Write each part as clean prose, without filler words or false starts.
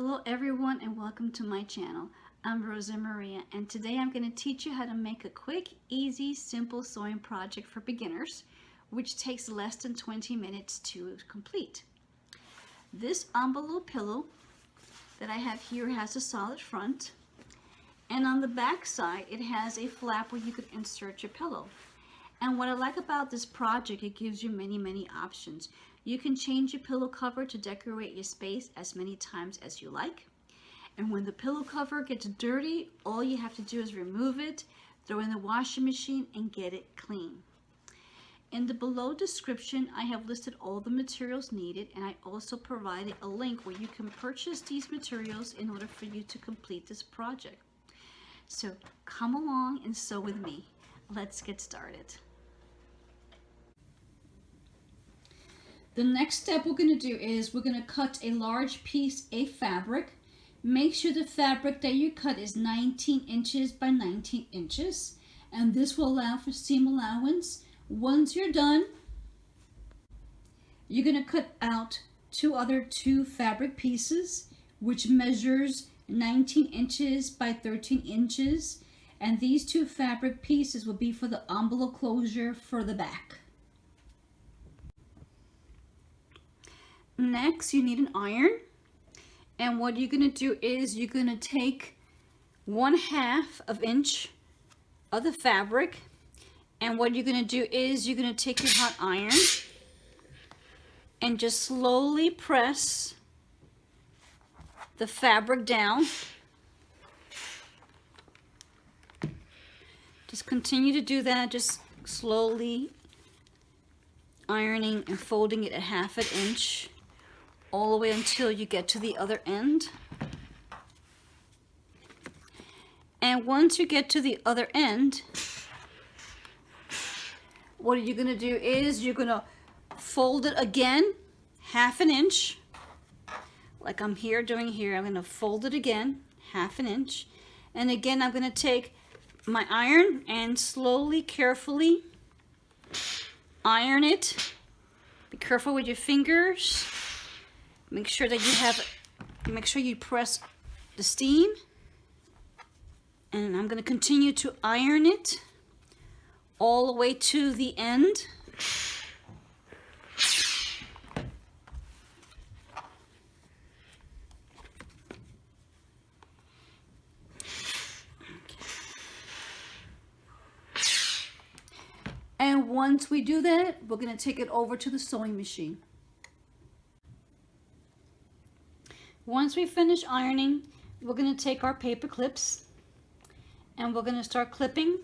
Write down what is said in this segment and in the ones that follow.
Hello everyone and welcome to my channel. I'm Rosa Maria and today I'm going to teach you how to make a quick, easy, simple sewing project for beginners which takes less than 20 minutes to complete. This envelope pillow that I have here has a solid front, and on the back side it has a flap where you could insert your pillow. And what I like about this project, it gives you many options. You can change your pillow cover to decorate your space as many times as you like. And when the pillow cover gets dirty, all you have to do is remove it, throw in the washing machine, and get it clean. In the below description, I have listed all the materials needed, and I also provided a link where you can purchase these materials in order for you to complete this project. So come along and sew with me. Let's get started. The next step we're going to do is we're going to cut a large piece of fabric. Make sure the fabric that you cut is 19 inches by 19 inches, and this will allow for seam allowance. Once you're done, you're going to cut out two fabric pieces which measures 19 inches by 13 inches, and these two fabric pieces will be for the envelope closure for the back. Next, you need an iron, and what you're going to do is you're going to take 1/2 of an inch of the fabric, and what you're going to do is you're going to take your hot iron and just slowly press the fabric down. Just continue to do that, just slowly ironing and folding it at 1/2 an inch all the way until you get to the other end. And once you get to the other end, what you're going to do is you're going to fold it again 1/2 an inch, like I'm doing here. I'm going to fold it again 1/2 an inch, and again I'm going to take my iron and slowly, carefully iron it. Be careful with your fingers. Make sure you press the steam, and I'm going to continue to iron it all the way to the end. And once we do that, we're going to take it over to the sewing machine. Once we finish ironing, we're going to take our paper clips and we're going to start clipping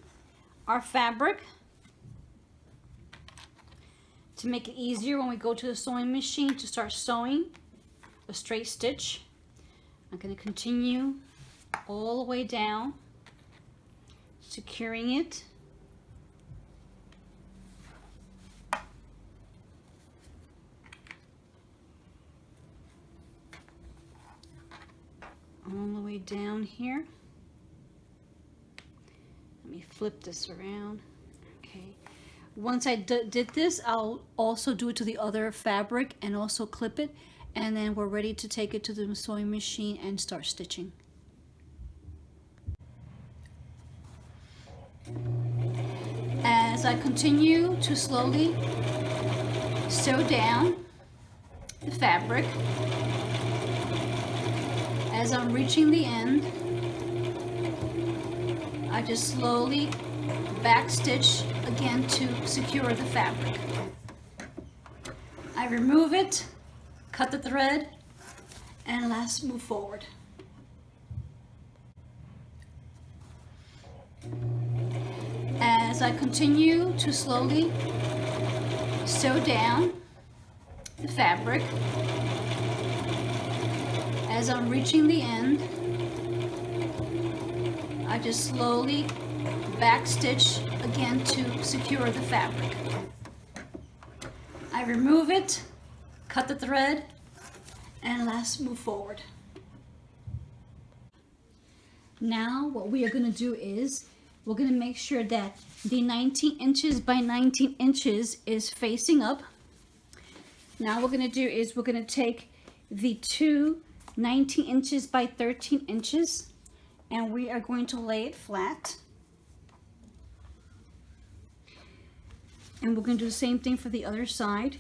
our fabric to make it easier when we go to the sewing machine to start sewing a straight stitch. I'm going to continue all the way down, securing it. All the way down here. Let me flip this around. Okay. Once I did this, I'll also do it to the other fabric and also clip it, and then we're ready to take it to the sewing machine and start stitching. As I continue to slowly sew down the fabric, as I'm reaching the end, I just slowly back stitch again to secure the fabric. I remove it, cut the thread, and let's move forward. As I continue to slowly sew down the fabric, as I'm reaching the end, I just slowly back stitch again to secure the fabric. I remove it, cut the thread, and let's move forward. Now what we are going to do is we're going to make sure that the 19 inches by 19 inches is facing up. Now what we're going to do is we're going to take the two 19 inches by 13 inches, and we are going to lay it flat. And we're going to do the same thing for the other side.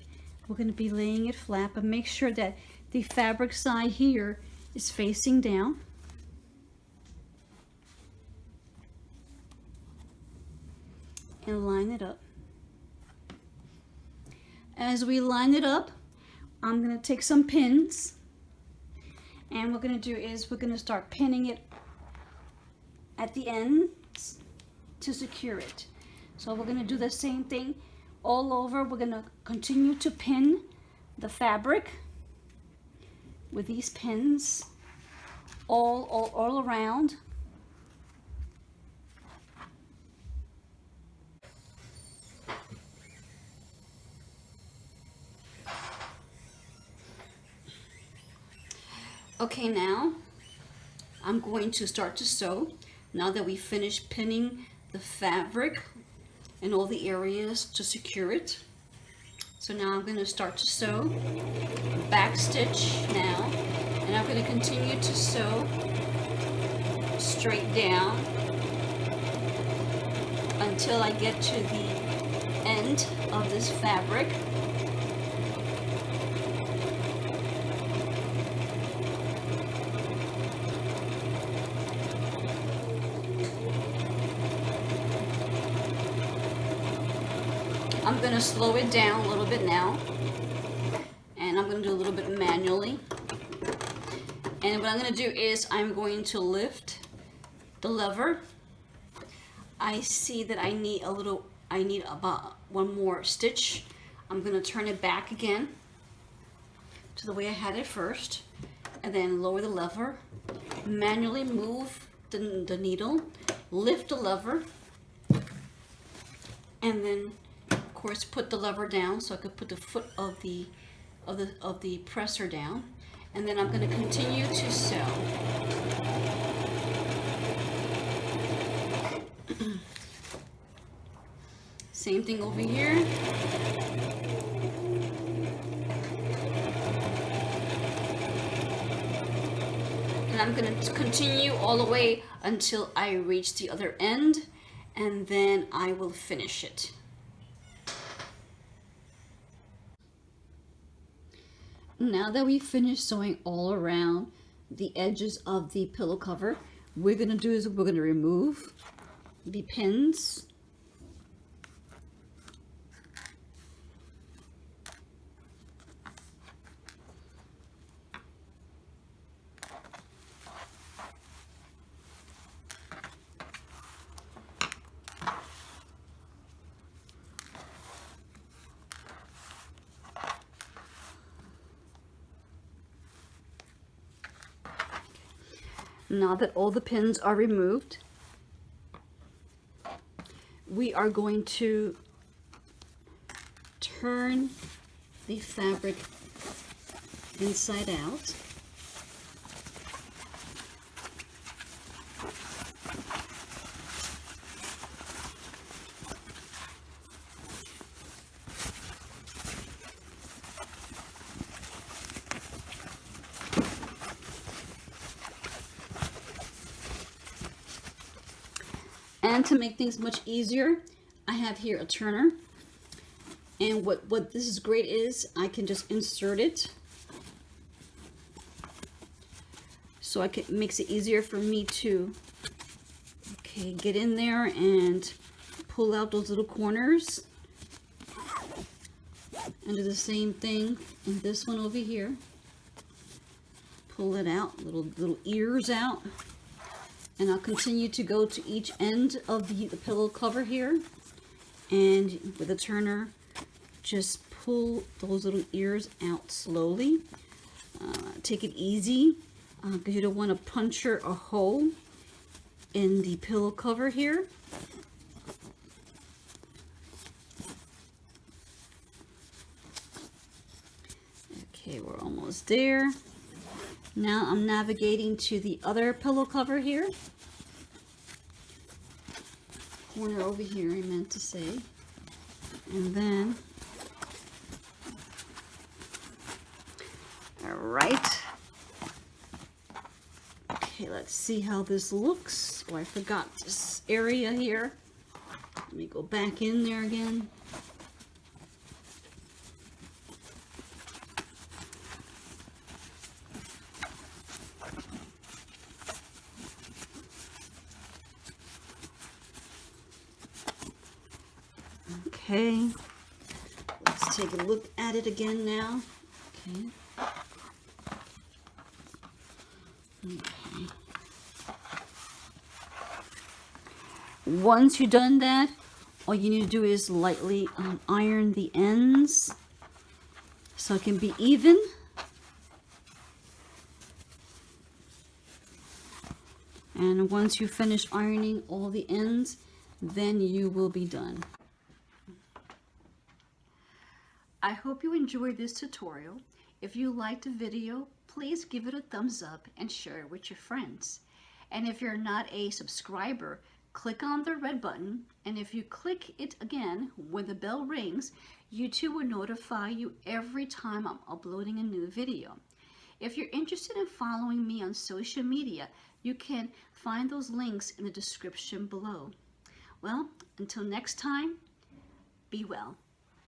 We're going to be laying it flat, but make sure that the fabric side here is facing down. And line it up. As we line it up, I'm going to take some pins, and what we're going to do is we're going to start pinning it at the ends to secure it. So we're going to do the same thing all over. We're going to continue to pin the fabric with these pins all around. Okay, now I'm going to start to sew. Now that we finished pinning the fabric in all the areas to secure it. So now I'm going to start to sew back stitch now, and I'm going to continue to sew straight down until I get to the end of this fabric. I'm going to slow it down a little bit now, and I'm going to do a little bit manually. And what I'm going to do is I'm going to lift the lever. I see that I need about one more stitch. I'm going to turn it back again to the way I had it first, and then lower the lever, manually move the needle, lift the lever, and then of course put the lever down so I could put the foot of the presser down, and then I'm going to continue to sew. Same thing over here. And I'm going to continue all the way until I reach the other end, and then I will finish it. Now that we've finished sewing all around the edges of the pillow cover, what we're going to do is we're going to remove the pins. Now that all the pins are removed, we are going to turn the fabric inside out. And to make things much easier, I have here a turner, and what this is great is I can just insert it, so it makes it easier for me to get in there and pull out those little corners, and do the same thing in this one over here. Pull it out, little ears out. And I'll continue to go to each end of the pillow cover here, and with a turner just pull those little ears out slowly. Take it easy because you don't want to puncture a hole in the pillow cover here. Okay, we're almost there. Now I'm navigating to the other pillow cover here. Corner over here, I meant to say. And then, all right. let's see how this looks. Oh, I forgot this area here. Let me go back in there again. Okay, let's take a look at it again now. Okay. Okay. Once you've done that, all you need to do is lightly iron the ends so it can be even. And once you finish ironing all the ends, then you will be done. I hope you enjoyed this tutorial. If you liked the video, please give it a thumbs up and share it with your friends. And if you're not a subscriber, click on the red button, and if you click it again when the bell rings, YouTube will notify you every time I'm uploading a new video. If you're interested in following me on social media, you can find those links in the description below. Well, until next time, be well.